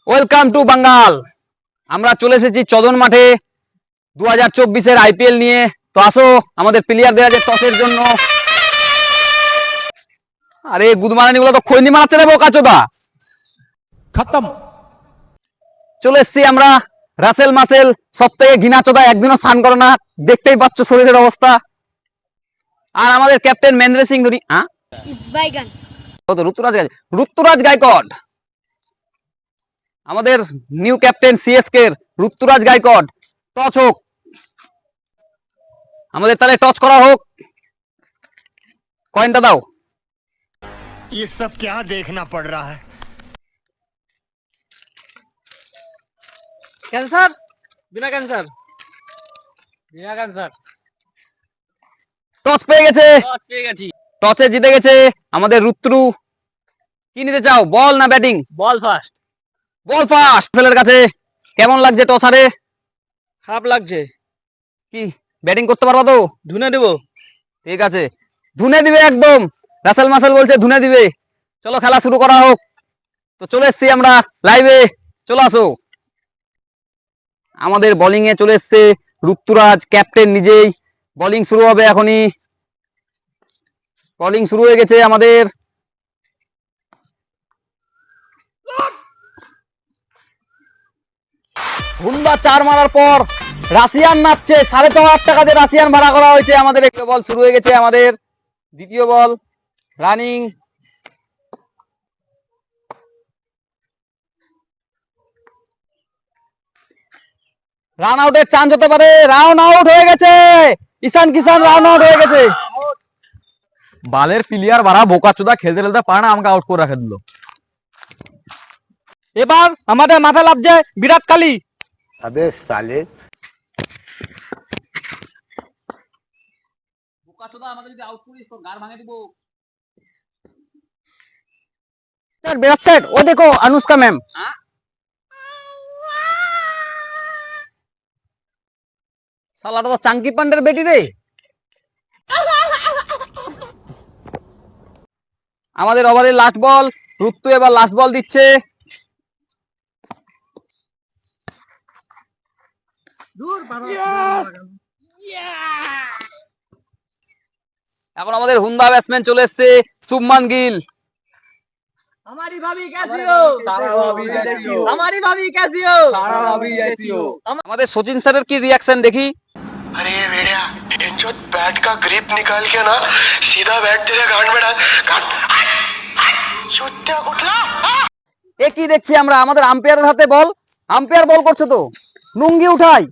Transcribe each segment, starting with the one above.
Welcome to বাঙ্গাল। আমরা চলে এসেছি চদন মাঠে 2024-এর আইপিএল নিয়ে। তো আসো আমাদের প্লেয়ারদের আজ টসের জন্য। আরে গুদমারানি গুলো তো খৈনি মারাচ্ছে রে বোকাচোদা। খতম। চলে এসেছি আমরা রাসেল মাসেল, সব থেকে ঘৃণা চোদা, একদিনও স্নান করে না, দেখতেই পাচ্ছ শরীরের অবস্থা। আর আমাদের ক্যাপ্টেন মহেন্দ্র সিং ধোনি, ঋতুরাজ গায়কোয়াড, আমাদের নিউ ক্যাপ্টেন সিএসকে ঋতুরাজ গায়কোয়াড। টচ হোক আমাদের, তাহলে টচ করা হোক। কয়েনটা দাও। ये सब क्या देखना पड़ रहा है। ক্যান্সার বিনা ক্যান্সার বিনা ক্যান্সার। টচ পেয়ে গেছে, টচে জিতে গেছে আমাদের রুত্রু। কি নিতে চাও, বল না ব্যাটিং? বল ফার্স্ট। বল ফার্স্ট। ফেলের কাছে কেমন লাগছে টস হারে? খারাপ লাগছে। কি ব্যাটিং করতে পারবা তো? ধুনে দেবো। ঠিক আছে, ধুনে দিবে একদম। রাসেল মাসেল বলছে ধুনে দিবে। চলো খেলা শুরু করা হোক। তো চলে এসছি আমরা লাইভে, চলে আসো। আমাদের বোলিং এ চলে এসছে ঋতুরাজ, ক্যাপ্টেন নিজেই। বোলিং শুরু হবে এখনই, বোলিং শুরু হয়ে গেছে আমাদের। হুন্ডা 4 মারার পর রাশিয়ান নাচছে। 4,500 টাকা দিয়ে রাশিয়ান ভাড়া করা হয়েছে আমাদের। একটা বল শুরু হয়ে গেছে আমাদের, দ্বিতীয় বল রানিং। রান আউটের চান্স হতে পারে। রান আউট হয়ে গেছে, ঈশান কিষান রান আউট হয়ে গেছে। বালের প্লেয়ার বাড়া বোকাচোদা, খেলতে খেলতে পারে না, আমাকে আউট করে রাখে দিল। এবার আমাদের মাথা লাগছে বিরাট কোহলি। अबे साले বোকাচোদা, আমাকে যদি আউট করিস তোর গার ভাঙে দিব। বিরাট সেট। ও দেখো অনুষ্কা ম্যাম। শালাটা তো চাঙ্কি পান্ডের বেটি রে। আমাদের ওভারের লাস্ট বল, ঋতু এবার লাস্ট বল দিচ্ছে। এখন আমাদের হুন্ডা ব্যাটসম্যান চলে এসছে শুভমান গিল। हमारी भाभी कैसी हो? हमारी भाभी कैसी हो? আমাদের সচিন স্যারের কি রিয়াকশন দেখি। अरे भेड़िया जो बैट का ग्रिप निकाल के ना सीधा बैट तेरे गांड में डाल छुट्टिया कुटला। এ কি দেখছি আমরা, আমাদের আম্পায়ারের হাতে বল। আম্পায়ার বল করছে তো, লুঙ্গি উঠাই।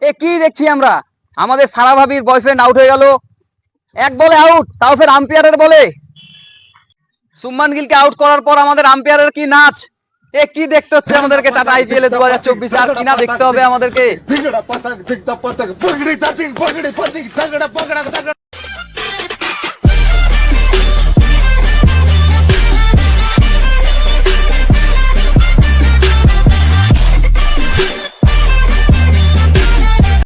এ কি দেখছি আমরা, আমাদের সারা ভাবির বয়ফ্রেন্ড আউট হয়ে গেল। এক বলে আউট, তাও ফের আম্পায়ারের বলে। শুভমান গিলকে আউট করার পর আমাদের আম্পায়ারের কি নাচ। এ কি দেখতে হচ্ছে আমাদেরকে টাটা আইপিএল 2024। আর কি না দেখতে হবে আমাদেরকে।